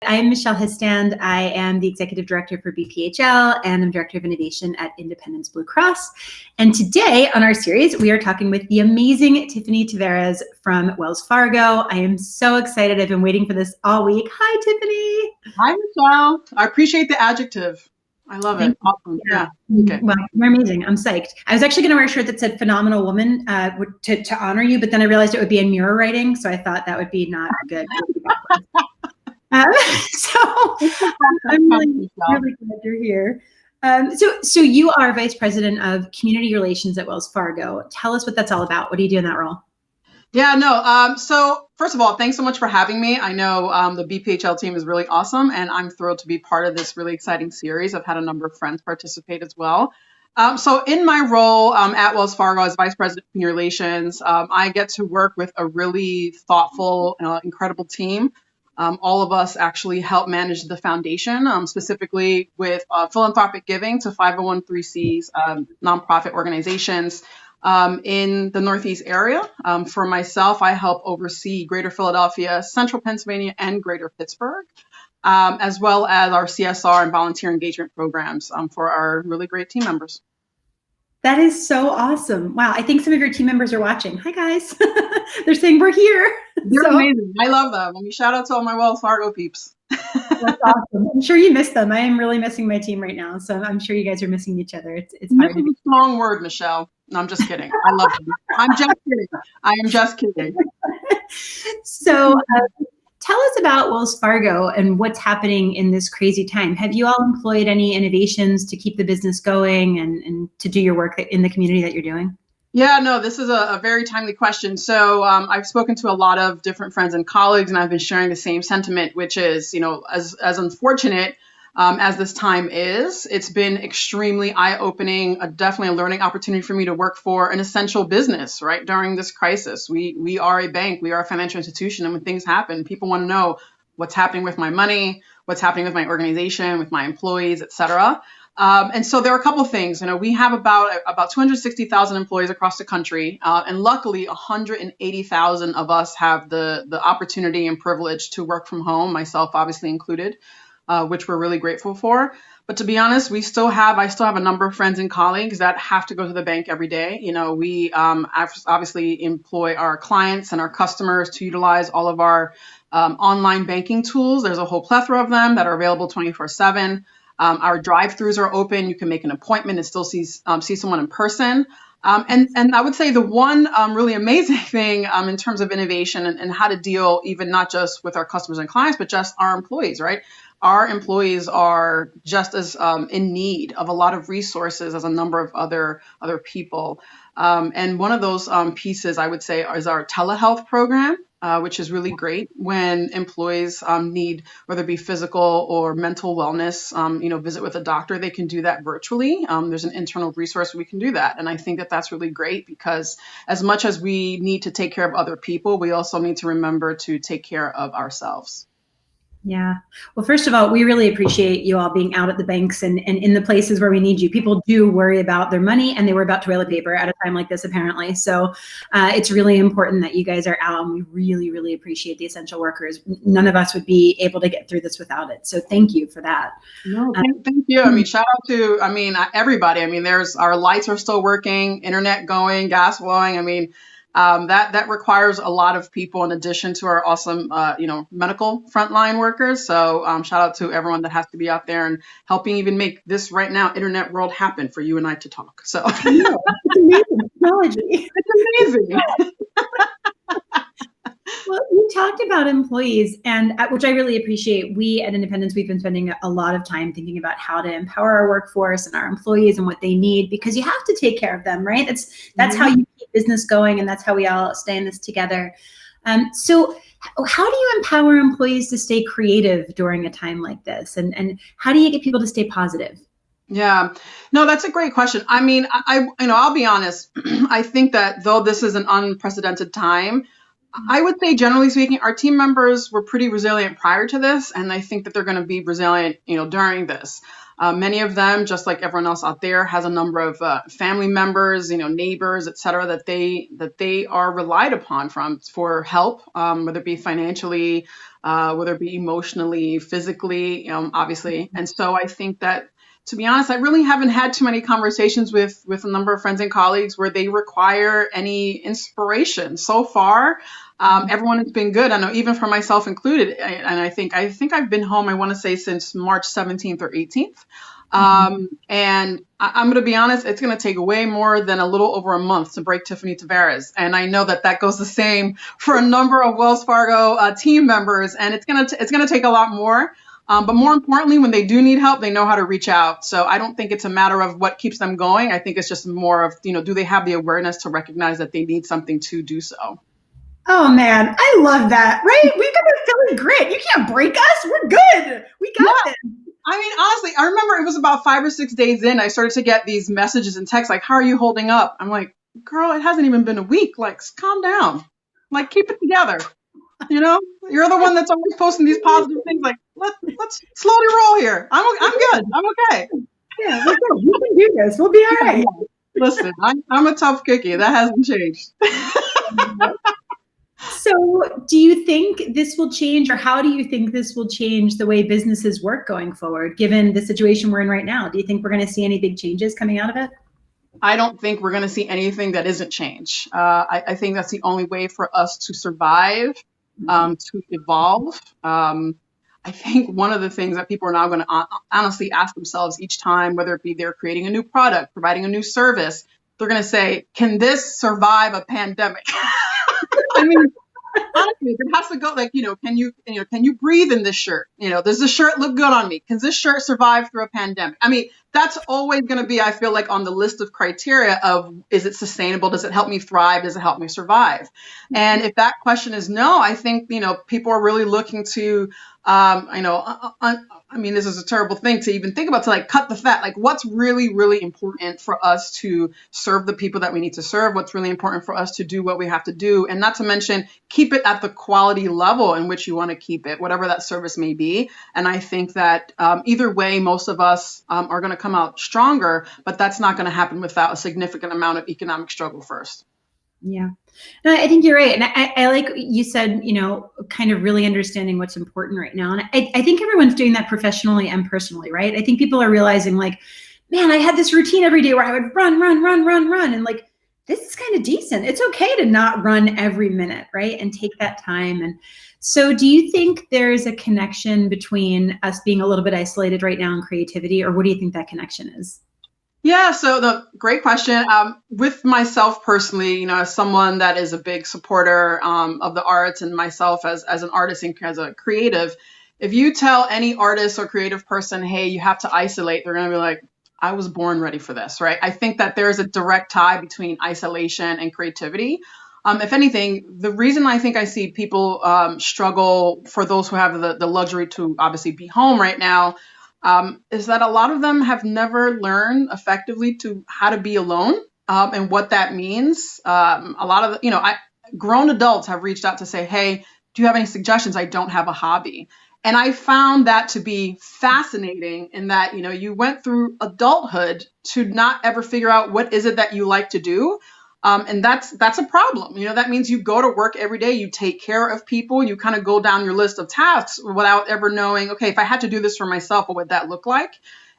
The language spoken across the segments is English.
I am Michelle Histand. I am the Executive Director for BPHL and I'm Director of Innovation at Independence Blue Cross. And today on our series, we are talking with the amazing Tiffany Tavarez from Wells Fargo. I am so excited. I've been waiting for this all week. Hi, Tiffany. Hi, Michelle. I appreciate the adjective. I love it. Awesome. Yeah. Okay. Well, you're amazing. I'm psyched. I was actually going to wear a shirt that said phenomenal woman to honor you, but then I realized it would be in mirror writing. So I thought that would be not good. So I'm really glad you're here. So you are Vice President of Community Relations at Wells Fargo. Tell us what that's all about. What do you do in that role? Yeah, no. So first of all, thanks so much for having me. I know the BPHL team is really awesome, and I'm thrilled to be part of this really exciting series. I've had a number of friends participate as well. So in my role at Wells Fargo as Vice President of Community Relations, I get to work with a really thoughtful, incredible team. All of us actually help manage the foundation, specifically with philanthropic giving to 501(c)(3)s, nonprofit organizations in the Northeast area. For myself, I help oversee Greater Philadelphia, Central Pennsylvania, and Greater Pittsburgh, as well as our CSR and volunteer engagement programs for our really great team members. That is so awesome. Wow. I think some of your team members are watching. Hi, guys. They're saying we're here. They're amazing. I love them. I mean, shout out to all my Wells Fargo peeps. That's awesome. I'm sure you miss them. I am really missing my team right now. So I'm sure you guys are missing each other. It's hard. This is a strong word, Michelle. No, I'm just kidding. I love them. I'm just kidding. I am just kidding. So tell us about Wells Fargo and what's happening in this crazy time. Have you all employed any innovations to keep the business going and to do your work in the community that you're doing? Yeah, no, this is a very timely question. So I've spoken to a lot of different friends and colleagues, and I've been sharing the same sentiment, which is, as unfortunate as this time is, it's been extremely eye-opening, definitely a learning opportunity for me to work for an essential business, right, during this crisis. We are a bank, we are a financial institution, and when things happen, people want to know what's happening with my money, what's happening with my organization, with my employees, et cetera. And so there are a couple of things. We have about 260,000 employees across the country, and luckily 180,000 of us have the opportunity and privilege to work from home, myself obviously included, which we're really grateful for. But to be honest, I still have a number of friends and colleagues that have to go to the bank every day. We obviously employ our clients and our customers to utilize all of our online banking tools. There's a whole plethora of them that are available 24/7. Our drive-throughs are open. You can make an appointment and still see someone in person. And I would say the one really amazing thing in terms of innovation and how to deal even not just with our customers and clients, but just our employees, right? Our employees are just as in need of a lot of resources as a number of other people. And one of those pieces I would say is our telehealth program. Which is really great when employees need, whether it be physical or mental wellness, visit with a doctor, they can do that virtually. There's an internal resource we can do that. And I think that that's really great because as much as we need to take care of other people, we also need to remember to take care of ourselves. Yeah. Well, first of all, we really appreciate you all being out at the banks and in the places where we need you. People do worry about their money and they worry about toilet paper at a time like this, apparently. So it's really important that you guys are out, and we really, really appreciate the essential workers. None of us would be able to get through this without it. So thank you for that. No, thank you. I mean, shout out to, everybody. Our lights are still working, internet going, gas flowing. That requires a lot of people in addition to our awesome, medical frontline workers. So shout out to everyone that has to be out there and helping even make this right now internet world happen for you and I to talk. So it's amazing technology. It's amazing. Well, you talked about employees, and which I really appreciate. We at Independence, we've been spending a lot of time thinking about how to empower our workforce and our employees and what they need, because you have to take care of them, right? That's how you keep business going, and that's how we all stay in this together. So how do you empower employees to stay creative during a time like this? And how do you get people to stay positive? Yeah, no, that's a great question. I'll be honest. I think that though this is an unprecedented time, I would say, generally speaking, our team members were pretty resilient prior to this, and I think that they're going to be resilient, during this. Many of them, just like everyone else out there, has a number of family members, neighbors, et cetera, that they are relied upon for help, whether it be financially, whether it be emotionally, physically, obviously. And so I think that, to be honest, I really haven't had too many conversations with a number of friends and colleagues where they require any inspiration. So far, everyone has been good. I know, even for myself included. And I think I've been home, I want to say, since March 17th or 18th. And I'm going to be honest, it's going to take way more than a little over a month to break Tiffany Tavarez. And I know that goes the same for a number of Wells Fargo team members. And it's going to take a lot more. But more importantly, when they do need help, they know how to reach out. So I don't think it's a matter of what keeps them going. I think it's just more of, do they have the awareness to recognize that they need something to do so? Oh man, I love that. Right? We've got a Philly grit. You can't break us. We're good. We got this. I mean, honestly, I remember it was about 5 or 6 days in, I started to get these messages and texts like, how are you holding up? I'm like, girl, it hasn't even been a week. Like, calm down. Like, keep it together. You're the one that's always posting these positive things. Like, let's slowly roll here. I'm good. I'm okay. Yeah, we're good. We can do this. We'll be all right. Listen, I'm a tough cookie. That hasn't changed. So do you think this will change, or how do you think this will change the way businesses work going forward, given the situation we're in right now? Do you think we're going to see any big changes coming out of it? I don't think we're going to see anything that isn't change. I think that's the only way for us to survive, to evolve. I think one of the things that people are now going to honestly ask themselves each time, whether it be they're creating a new product, providing a new service, they're going to say, can this survive a pandemic? I mean, honestly, it has to go like, can you breathe in this shirt? Does this shirt look good on me? Can this shirt survive through a pandemic? I mean, that's always going to be, I feel like, on the list of criteria of, is it sustainable? Does it help me thrive? Does it help me survive? And if that question is no, I think, people are really looking to, I mean, this is a terrible thing to even think about, to like cut the fat. Like, what's really, really important for us to serve the people that we need to serve? What's really important for us to do what we have to do? And not to mention, keep it at the quality level in which you want to keep it, whatever that service may be. And I think that either way, most of us are going to come out stronger, but that's not going to happen without a significant amount of economic struggle first. Yeah, no, I think you're right. And I like you said, kind of really understanding what's important right now. And I think everyone's doing that professionally and personally, right? I think people are realizing like, man, I had this routine every day where I would run. And like, this is kind of decent. It's okay to not run every minute, right? And take that time. And so do you think there's a connection between us being a little bit isolated right now and creativity, or what do you think that connection is? Yeah, so great question. With myself personally, as someone that is a big supporter of the arts, and myself as an artist and as a creative, if you tell any artist or creative person, hey, you have to isolate, they're going to be like, I was born ready for this, right? I think that there's a direct tie between isolation and creativity. If anything, the reason I think I see people struggle, for those who have the luxury to obviously be home right now, is that a lot of them have never learned effectively how to be alone, and what that means. A lot of grown adults have reached out to say, hey, do you have any suggestions? I don't have a hobby. And I found that to be fascinating, in that, you went through adulthood to not ever figure out what is it that you like to do. And that's a problem. That means you go to work every day, you take care of people, you kind of go down your list of tasks without ever knowing, okay, if I had to do this for myself, what would that look like?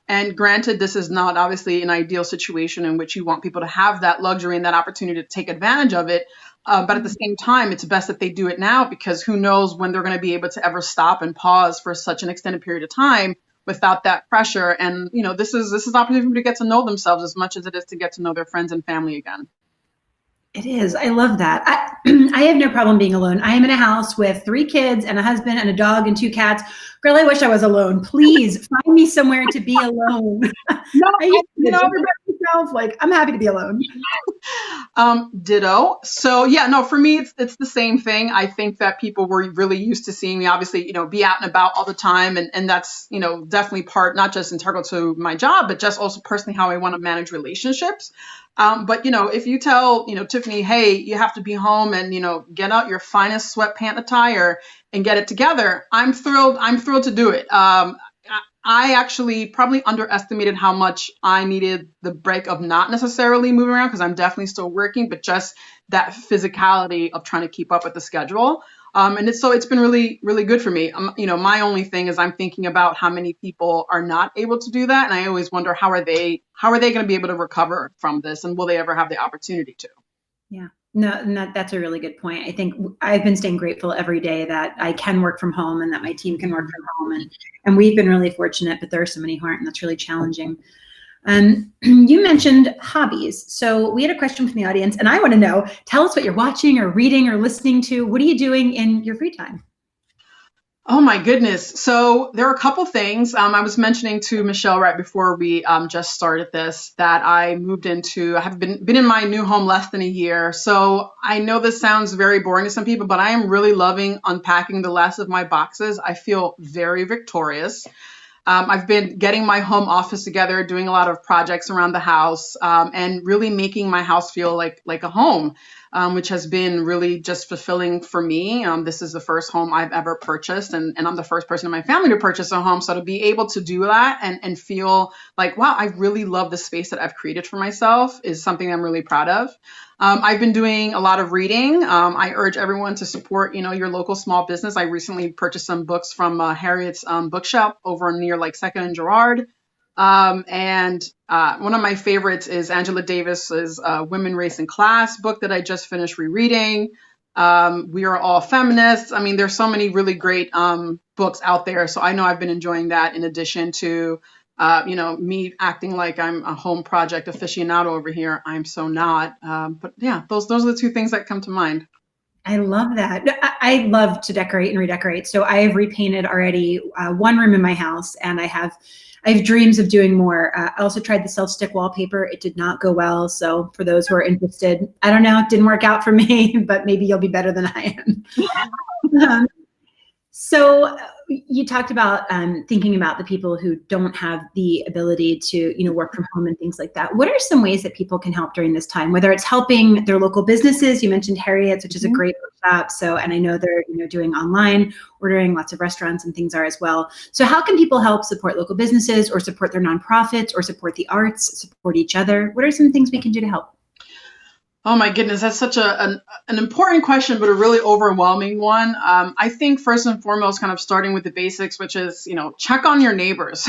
And granted, this is not obviously an ideal situation in which you want people to have that luxury and that opportunity to take advantage of it. But at the same time, it's best that they do it now, because who knows when they're going to be able to ever stop and pause for such an extended period of time without that pressure. And, this is an opportunity to get to know themselves as much as it is to get to know their friends and family again. It is. I love that. I have no problem being alone. I am in a house with 3 kids and a husband and a dog and 2 cats. Girl, I wish I was alone. Please find me somewhere to be alone. No, myself, like, I'm happy to be alone. Ditto. So yeah, no, for me, it's the same thing. I think that people were really used to seeing me, obviously, be out and about all the time. And that's, definitely part, not just integral to my job, but just also personally how I want to manage relationships. But, if you tell, Tiffany, hey, you have to be home and, get out your finest sweatpant attire and get it together, I'm thrilled to do it. I actually probably underestimated how much I needed the break of not necessarily moving around because I'm definitely still working, but just that physicality of trying to keep up with the schedule. And it's been really, really good for me. My only thing is I'm thinking about how many people are not able to do that. And I always wonder how are they going to be able to recover from this? And will they ever have the opportunity to? Yeah. No, and that's a really good point. I think I've been staying grateful every day that I can work from home and that my team can work from home. And we've been really fortunate, but there are so many who aren't, and that's really challenging. You mentioned hobbies. So we had a question from the audience, and I want to know, tell us what you're watching or reading or listening to. What are you doing in your free time? Oh my goodness. So there are a couple things. I was mentioning to Michelle right before we just started this that I have been in my new home less than a year. So I know this sounds very boring to some people, but I am really loving unpacking the last of my boxes. I feel very victorious. I've been getting my home office together, doing a lot of projects around the house, and really making my house feel like a home, which has been really just fulfilling for me. This is the first home I've ever purchased, and I'm the first person in my family to purchase a home. So to be able to do that and feel like, wow, I really love the space that I've created for myself is something I'm really proud of. I've been doing a lot of reading. I urge everyone to support, your local small business. I recently purchased some books from Harriet's bookshop over near like Second and Girard. And one of my favorites is Angela Davis's Women, Race, and Class book that I just finished rereading. We Are All Feminists. I mean, there's so many really great books out there. So I know I've been enjoying that in addition to me acting like I'm a home project aficionado over here. I'm so not. But yeah, those are the two things that come to mind. I love that. I love to decorate and redecorate. So I have repainted already one room in my house, and I have dreams of doing more. I also tried the self-stick wallpaper. It did not go well. So for those who are interested, I don't know, it didn't work out for me, but maybe you'll be better than I am. So you talked about thinking about the people who don't have the ability to, work from home and things like that. What are some ways that people can help during this time? Whether it's helping their local businesses, you mentioned Harriet's, which is a great shop. So, and I know they're doing online ordering, lots of restaurants and things are as well. So, how can people help support local businesses or support their nonprofits or support the arts, support each other? What are some things we can do to help? Oh my goodness, that's such an important question, but a really overwhelming one. I think first and foremost, kind of starting with the basics, which is, check on your neighbors,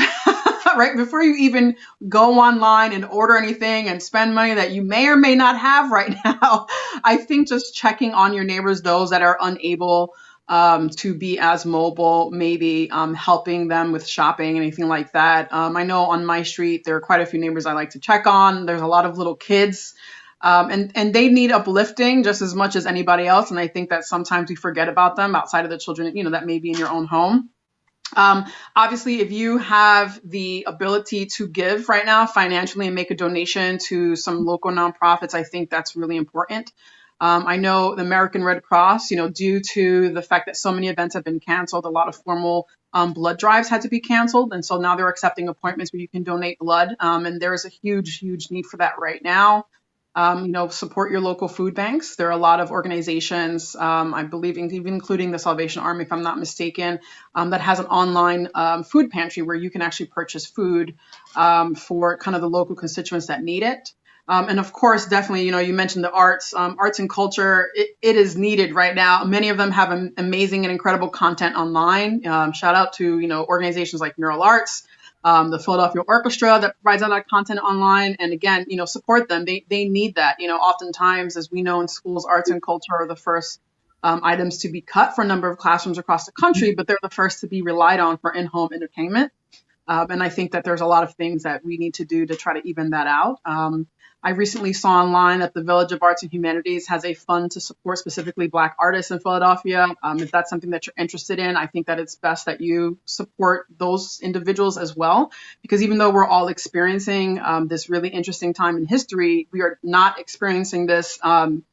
right? Before you even go online and order anything and spend money that you may or may not have right now. I think just checking on your neighbors, those that are unable to be as mobile, maybe helping them with shopping, anything like that. I know on my street, there are quite a few neighbors I like to check on. There's a lot of little kids. And they need uplifting just as much as anybody else. And I think that sometimes we forget about them outside of the children, that may be in your own home. Obviously, if you have the ability to give right now financially and make a donation to some local nonprofits, I think that's really important. I know the American Red Cross, due to the fact that so many events have been canceled, a lot of formal blood drives had to be canceled. And so now they're accepting appointments where you can donate blood. And there is a huge, huge need for that right now. Support your local food banks. There are a lot of organizations, I believe, even including the Salvation Army, if I'm not mistaken, that has an online food pantry where you can actually purchase food for kind of the local constituents that need it. And of course, definitely, you mentioned the arts and culture. It is needed right now. Many of them have amazing and incredible content online. Shout out to, organizations like Neural Arts. The Philadelphia Orchestra that provides all that content online. And again, support them. They need that. Oftentimes, as we know in schools, arts and culture are the first items to be cut for a number of classrooms across the country, but they're the first to be relied on for in-home entertainment. And I think that there's a lot of things that we need to do to try to even that out. I recently saw online that the Village of Arts and Humanities has a fund to support specifically Black artists in Philadelphia. If that's something that you're interested in, I think that it's best that you support those individuals as well, because even though we're all experiencing this really interesting time in history, we are not experiencing this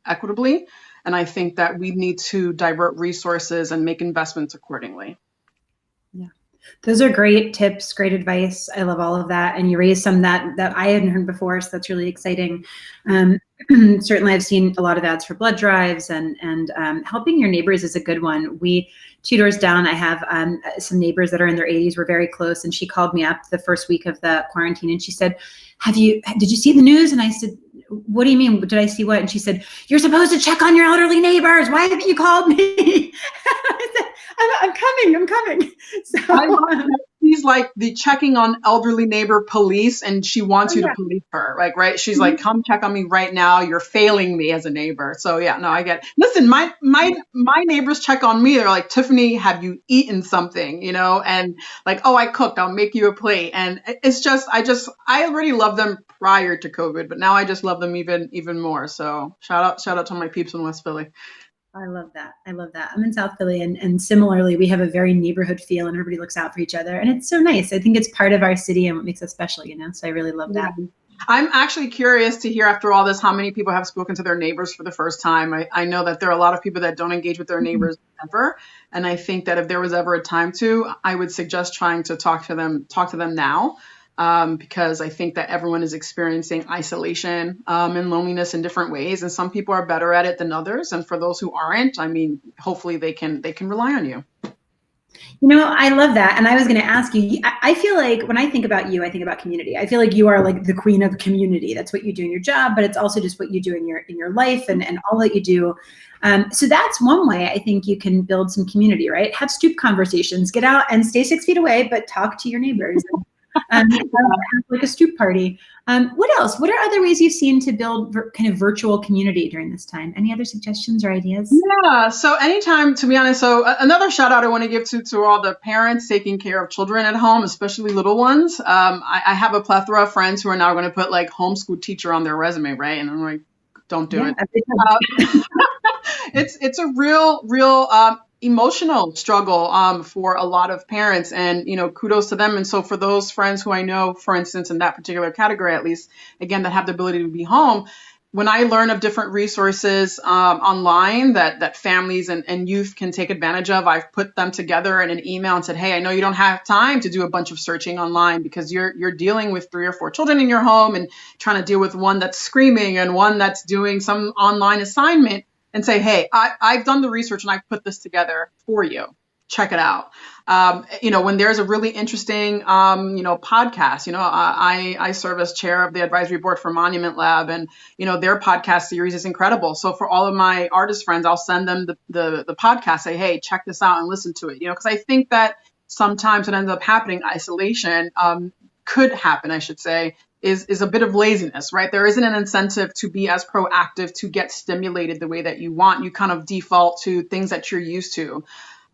equitably. And I think that we need to divert resources and make investments accordingly. Yeah. Those are great tips, great advice. I love all of that. And you raised some that I hadn't heard before, so that's really exciting. certainly I've seen a lot of ads for blood drives, and helping your neighbors is a good one. We, 2 doors down, I have some neighbors that are in their 80s. We're very close, and she called me up the first week of the quarantine, and she said, did you see the news? And I said, what do you mean? Did I see what? And she said, you're supposed to check on your elderly neighbors. Why haven't you called me? I said, I'm coming. So I love that. She's like the checking on elderly neighbor police, and she wants you to police her. Like, right? She's like, come check on me right now. You're failing me as a neighbor. So yeah, no, I get it. Listen, my neighbors check on me. They're like, Tiffany, have you eaten something? You know, and like, oh, I cooked. I'll make you a plate. And it's just, I already love them prior to COVID, but now I just love them even more. So shout out to my peeps in West Philly. I love that. I'm in South Philly, and similarly, we have a very neighborhood feel, and everybody looks out for each other, and it's so nice. I think it's part of our city and what makes us special, So I really love that. I'm actually curious to hear, after all this, how many people have spoken to their neighbors for the first time. I know that there are a lot of people that don't engage with their neighbors ever, and I think that if there was ever a time to, I would suggest trying to talk to them now. Because I think that everyone is experiencing isolation and loneliness in different ways, and some people are better at it than others. And for those who aren't, I mean, hopefully they can rely on you. I love that. And I was going to ask you, I feel like when I think about you, I think about community. I feel like you are like the queen of community. That's what you do in your job, but it's also just what you do in your life and all that you do. So that's one way I think you can build some community, right? Have stoop conversations, get out and stay 6 feet away, but talk to your neighbors. Like a stoop party. What else? What are other ways you've seen to build kind of virtual community during this time? Any other suggestions or ideas? Yeah. So anytime, to be honest, so another shout out I want to give to all the parents taking care of children at home, especially little ones. I have a plethora of friends who are now going to put like homeschool teacher on their resume, right? And I'm like, don't do it. It's a real emotional struggle for a lot of parents, and kudos to them. And so for those friends who I know, for instance, in that particular category, at least, again, that have the ability to be home, when I learn of different resources online that families and youth can take advantage of, I've put them together in an email and said, hey, I know you don't have time to do a bunch of searching online because you're dealing with 3 or 4 children in your home and trying to deal with one that's screaming and one that's doing some online assignment. And say, hey, I've done the research and I've put this together for you. Check it out. When there's a really interesting, podcast, I serve as chair of the advisory board for Monument Lab, and, their podcast series is incredible. So for all of my artist friends, I'll send them the podcast, say, hey, check this out and listen to it, because I think that sometimes what ends up happening, isolation, could happen, I should say, is a bit of laziness, right? There isn't an incentive to be as proactive, to get stimulated the way that you want. You kind of default to things that you're used to.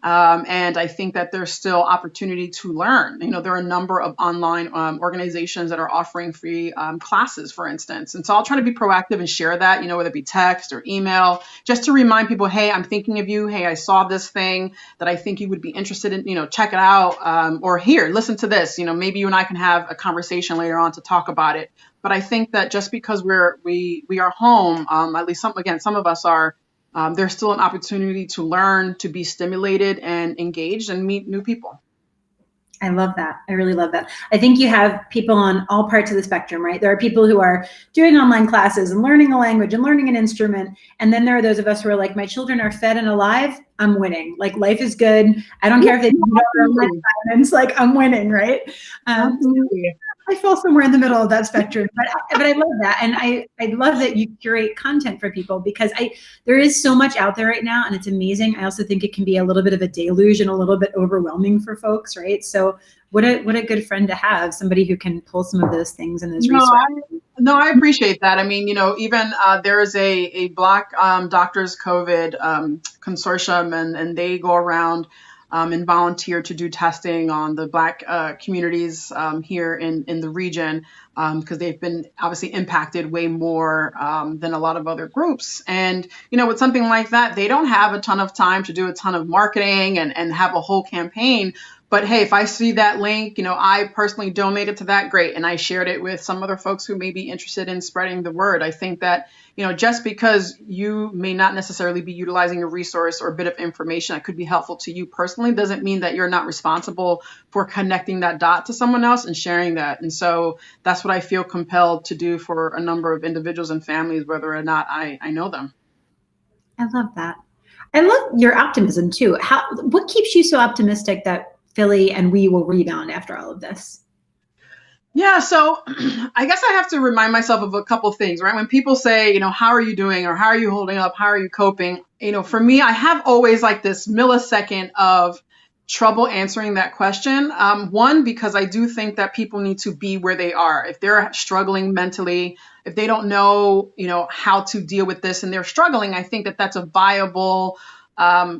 And I think that there's still opportunity to learn. There are a number of online organizations that are offering free classes, for instance. And so I'll try to be proactive and share that, whether it be text or email, just to remind people, hey, I'm thinking of you. Hey, I saw this thing that I think you would be interested in, check it out. Or here, listen to this. Maybe you and I can have a conversation later on to talk about it. But I think that just because we are home, at least some of us are, there's still an opportunity to learn, to be stimulated and engaged and meet new people. I love that. I really love that. I think you have people on all parts of the spectrum, right? There are people who are doing online classes and learning a language and learning an instrument. And then there are those of us who are like, my children are fed and alive. I'm winning. Like, life is good. I don't care if they do silence, like, I'm winning, right? Absolutely. I fall somewhere in the middle of that spectrum, but I love that. And I love that you curate content for people, because there is so much out there right now, and it's amazing. I also think it can be a little bit of a deluge and a little bit overwhelming for folks, right? So what a good friend to have, somebody who can pull some of those things and those resources. I appreciate that. I mean, even there is a Black Doctors COVID consortium, and they go around and volunteer to do testing on the Black communities here in the region, because they've been obviously impacted way more than a lot of other groups. And, with something like that, they don't have a ton of time to do a ton of marketing and have a whole campaign. But hey, if I see that link, I personally donated to that, great. And I shared it with some other folks who may be interested in spreading the word. I think that, just because you may not necessarily be utilizing a resource or a bit of information that could be helpful to you personally doesn't mean that you're not responsible for connecting that dot to someone else and sharing that. And so that's what I feel compelled to do for a number of individuals and families, whether or not I know them. I love that. I love your optimism too. What keeps you so optimistic that Philly and we will rebound after all of this? Yeah, so I guess I have to remind myself of a couple things, right? When people say, how are you doing, or how are you holding up? How are you coping? For me, I have always like this millisecond of trouble answering that question. One, because I do think that people need to be where they are. If they're struggling mentally, if they don't know, how to deal with this and they're struggling, I think that that's a viable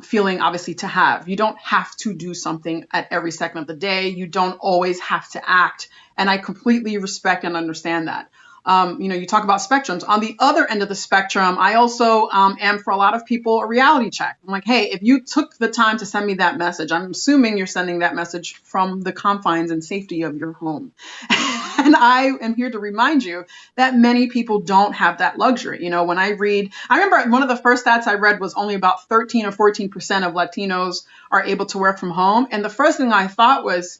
feeling, obviously, to have. You don't have to do something at every second of the day. You don't always have to act. And I completely respect and understand that. You talk about spectrums. On the other end of the spectrum, I also am, for a lot of people, a reality check. I'm like, hey, if you took the time to send me that message, I'm assuming you're sending that message from the confines and safety of your home. And I am here to remind you that many people don't have that luxury. When I remember one of the first stats I read was only about 13 or 14% of Latinos are able to work from home. And the first thing I thought was,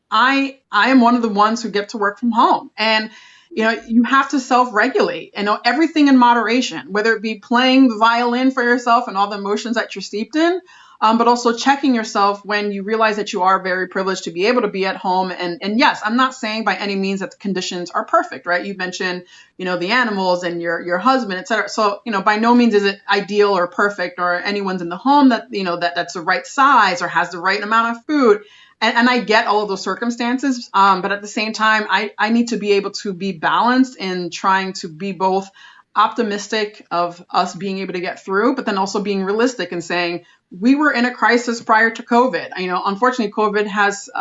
I am one of the ones who get to work from home. And you have to self-regulate and know everything in moderation, whether it be playing the violin for yourself and all the emotions that you're steeped in, but also checking yourself when you realize that you are very privileged to be able to be at home. And yes, I'm not saying by any means that the conditions are perfect, right? You mentioned, the animals and your husband, et cetera. So, by no means is it ideal or perfect, or anyone's in the home that, that's the right size or has the right amount of food. And I get all of those circumstances, but at the same time, I need to be able to be balanced in trying to be both optimistic of us being able to get through, but then also being realistic and saying we were in a crisis prior to COVID. Unfortunately, COVID has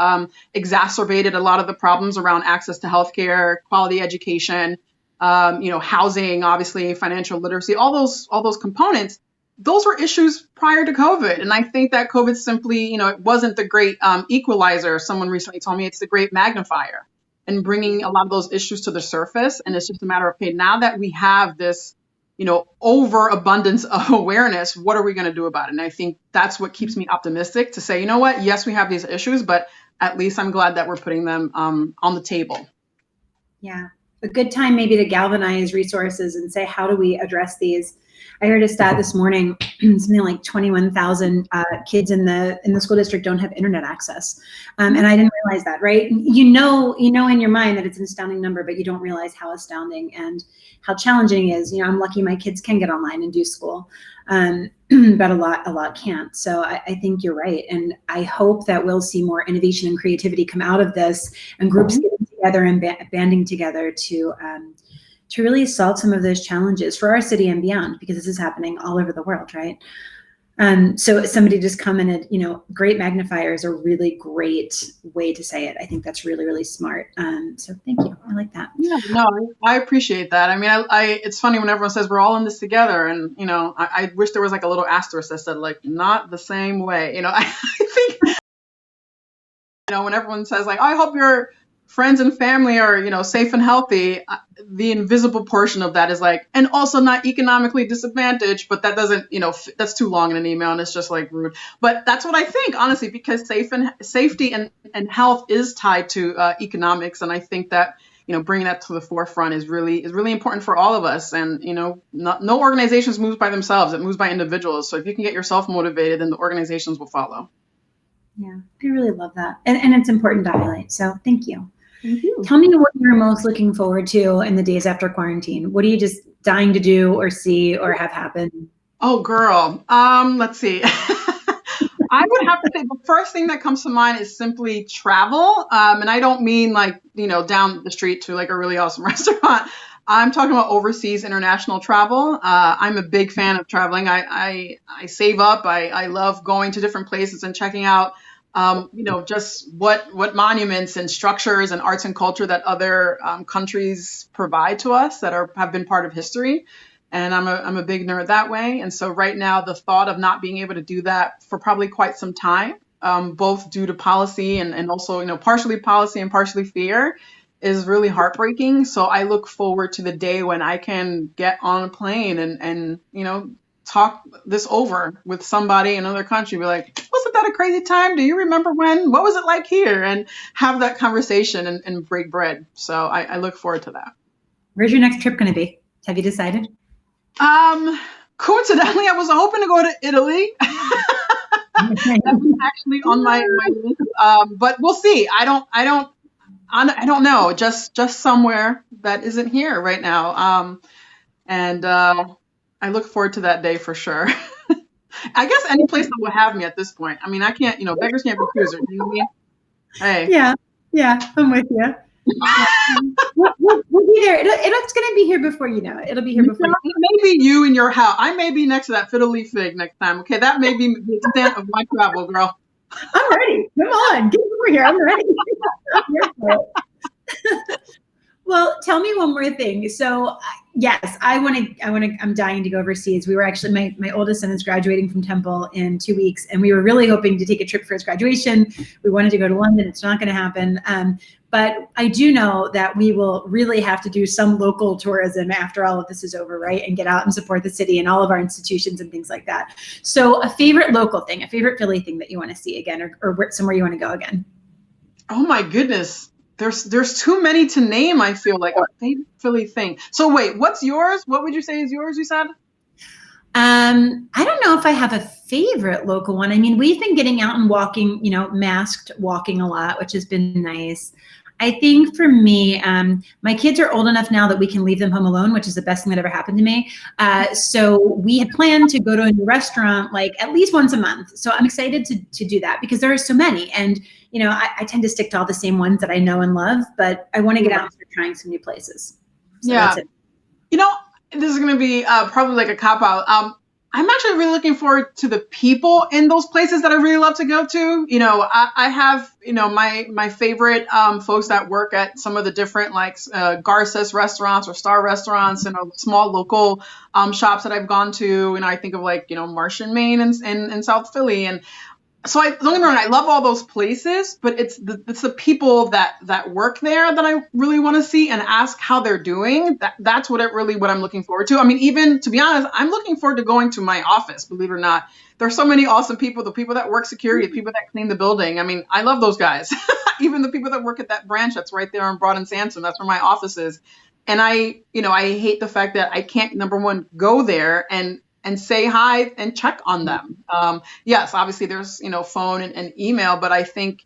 exacerbated a lot of the problems around access to healthcare, quality education, housing, obviously, financial literacy, all those components. Those were issues prior to COVID. And I think that COVID simply, it wasn't the great equalizer. Someone recently told me it's the great magnifier and bringing a lot of those issues to the surface. And it's just a matter of, okay, now that we have this, overabundance of awareness, what are we going to do about it? And I think that's what keeps me optimistic to say, what, yes, we have these issues, but at least I'm glad that we're putting them on the table. Yeah. A good time maybe to galvanize resources and say, how do we address these? I heard a stat this morning, something like 21,000 kids in the school district don't have internet access. And I didn't realize that, right? You know in your mind that it's an astounding number, but you don't realize how astounding and how challenging it is. I'm lucky my kids can get online and do school, but a lot can't. So I think you're right. And I hope that we'll see more innovation and creativity come out of this, and groups getting together and banding together to really solve some of those challenges for our city and beyond, because this is happening all over the world, right? So somebody just commented, great magnifier is a really great way to say it. I think that's really, really smart. So thank you. I like that. Yeah, no, I appreciate that. I mean, it's funny when everyone says we're all in this together, and I wish there was like a little asterisk that said like not the same way. I think when everyone says like, oh, I hope your friends and family are safe and healthy, the invisible portion of that is like, and also not economically disadvantaged, but that doesn't, that's too long in an email and it's just like rude. But that's what I think, honestly, because safety and health is tied to economics. And I think that, bringing that to the forefront is really important for all of us. And, no organizations moves by themselves. It moves by individuals. So if you can get yourself motivated, then the organizations will follow. Yeah, I really love that. And it's important to highlight. So thank you. Thank you. Tell me what you're most looking forward to in the days after quarantine. What are you just dying to do or see or have happen? Oh, girl. Let's see. I would have to say the first thing that comes to mind is simply travel. And I don't mean like, down the street to like a really awesome restaurant. I'm talking about overseas international travel. I'm a big fan of traveling. I save up. I love going to different places and checking out, just what monuments and structures and arts and culture that other countries provide to us that have been part of history. And I'm a big nerd that way. And so right now, the thought of not being able to do that for probably quite some time both due to policy and also, partially policy and partially fear, is really heartbreaking. So I look forward to the day when I can get on a plane and talk this over with somebody in another country. Be like, wasn't that a crazy time? Do you remember when? What was it like here? And have that conversation and break bread. So I look forward to that. Where's your next trip going to be? Have you decided? Coincidentally, I was hoping to go to Italy. That's actually on my list. But we'll see. I don't know. Just somewhere that isn't here right now. I look forward to that day for sure. I guess any place that will have me at this point. I mean, I can't, beggars can't be choosers. You know what I mean? Hey. Yeah, I'm with you. We'll be there. It's going to be here before you know it. It'll be here before. Maybe you in your house. I may be next to that fiddle leaf fig next time. Okay, that may be the extent of my travel, girl. I'm ready. Come on, get over here. I'm ready. I'm here for it. Well, tell me one more thing. So, yes, I'm dying to go overseas. We were actually, my oldest son is graduating from Temple in 2 weeks, and we were really hoping to take a trip for his graduation. We wanted to go to London. It's not going to happen. But I do know that we will really have to do some local tourism after all of this is over, right? And get out and support the city and all of our institutions and things like that. So a favorite local thing, a favorite Philly thing that you want to see again, or somewhere you want to go again? Oh my goodness. There's too many to name, I feel like. A favorite Philly thing. So wait, what's yours? What would you say is yours, you said? I don't know if I have a favorite local one. I mean, we've been getting out and walking, masked walking a lot, which has been nice. I think for me, my kids are old enough now that we can leave them home alone, which is the best thing that ever happened to me. So we had planned to go to a new restaurant like at least once a month. So I'm excited to do that because there are so many. And, I tend to stick to all the same ones that I know and love, but I want to get out and start trying some new places. So that's it. This is going to be probably like a cop-out. I'm actually really looking forward to the people in those places that I really love to go to. I have, my favorite folks that work at some of the different like Garces restaurants or Star restaurants and small local shops that I've gone to. And I think of like, Marsh and Main and South Philly. And so don't get me wrong, I love all those places, but it's the people that work there that I really want to see and ask how they're doing. That's what I'm looking forward to. I mean, even to be honest, I'm looking forward to going to my office, believe it or not. There's so many awesome people, the people that work security, the people that clean the building. I mean, I love those guys. Even the people that work at that branch that's right there on Broad and Sansom, that's where my office is. And I hate the fact that I can't, number one, go there and say hi and check on them. Yes, obviously there's, phone and email, but I think,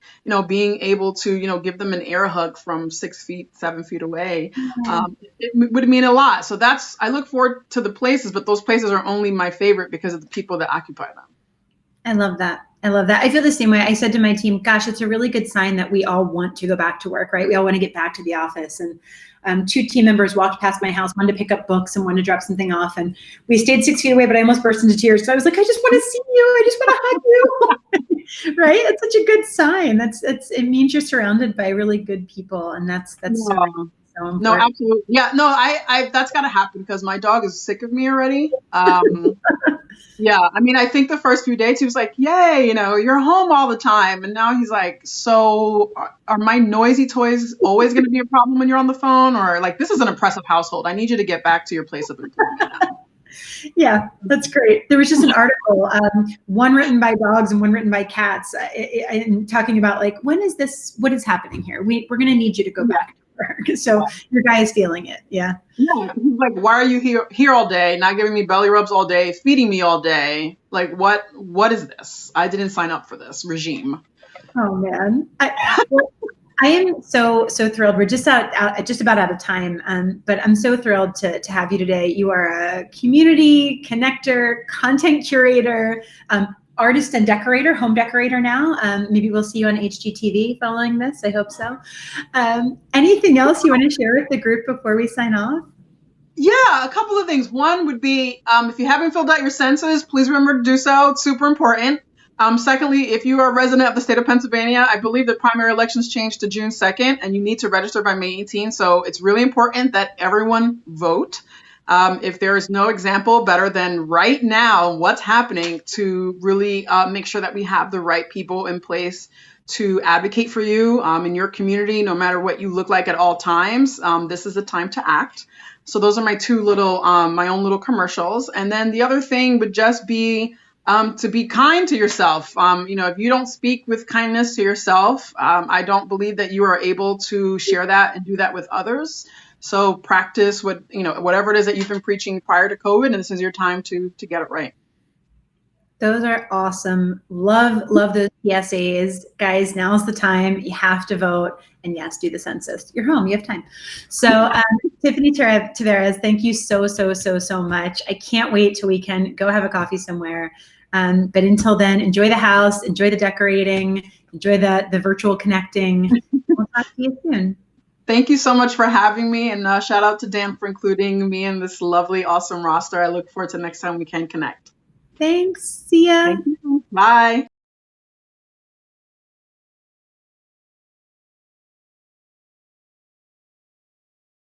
being able to, give them an air hug from 6 feet, 7 feet away, it would mean a lot. So I look forward to the places, but those places are only my favorite because of the people that occupy them. I love that. I feel the same way. I said to my team, gosh, it's a really good sign that we all want to go back to work, right? We all want to get back to the office. And 2 team members walked past my house, one to pick up books and one to drop something off. And we stayed 6 feet away, but I almost burst into tears. So I was like, I just want to see you. I just want to hug you. Right? It's such a good sign. It means you're surrounded by really good people. And that's so important. No, absolutely. Yeah, no, I that's got to happen because my dog is sick of me already. Yeah, I mean, I think the first few days he was like, yay, you're home all the time. And now he's like, so are my noisy toys always going to be a problem when you're on the phone? Or like, this is an oppressive household. I need you to get back to your place of employment now. Yeah, that's great. There was just an article, one written by dogs and one written by cats, and talking about like, what is happening here? We're going to need you to go back. So your guy is feeling it. Yeah. Yeah. He's like, why are you here all day? Not giving me belly rubs all day, feeding me all day. Like, what is this? I didn't sign up for this regime. Oh man. I am so thrilled. We're just about out of time. But I'm so thrilled to have you today. You are a community connector, content curator, artist and decorator, home decorator now. Maybe we'll see you on HGTV following this. I hope so. Anything else you want to share with the group before we sign off? Yeah, a couple of things. One would be, if you haven't filled out your census, please remember to do so. It's super important. Secondly, if you are a resident of the state of Pennsylvania, I believe the primary elections changed to June 2nd, and you need to register by May 18th. So it's really important that everyone vote. If there is no example better than right now, what's happening to really make sure that we have the right people in place to advocate for you in your community, no matter what you look like at all times. This is the time to act. So those are my two little, my own little commercials. And then the other thing would just be to be kind to yourself. If you don't speak with kindness to yourself, I don't believe that you are able to share that and do that with others. So practice whatever it is that you've been preaching prior to COVID, and this is your time to get it right. Those are awesome. Love those PSAs. Guys, now's the time. You have to vote. And yes, do the census. You're home. You have time. So Tiffany Tavarez, thank you so much. I can't wait till we can go have a coffee somewhere. But until then, enjoy the house, enjoy the decorating, enjoy the virtual connecting. We'll talk to you soon. Thank you so much for having me. And shout out to Dan for including me in this lovely, awesome roster. I look forward to next time we can connect. Thanks. See ya. Thank you. Bye.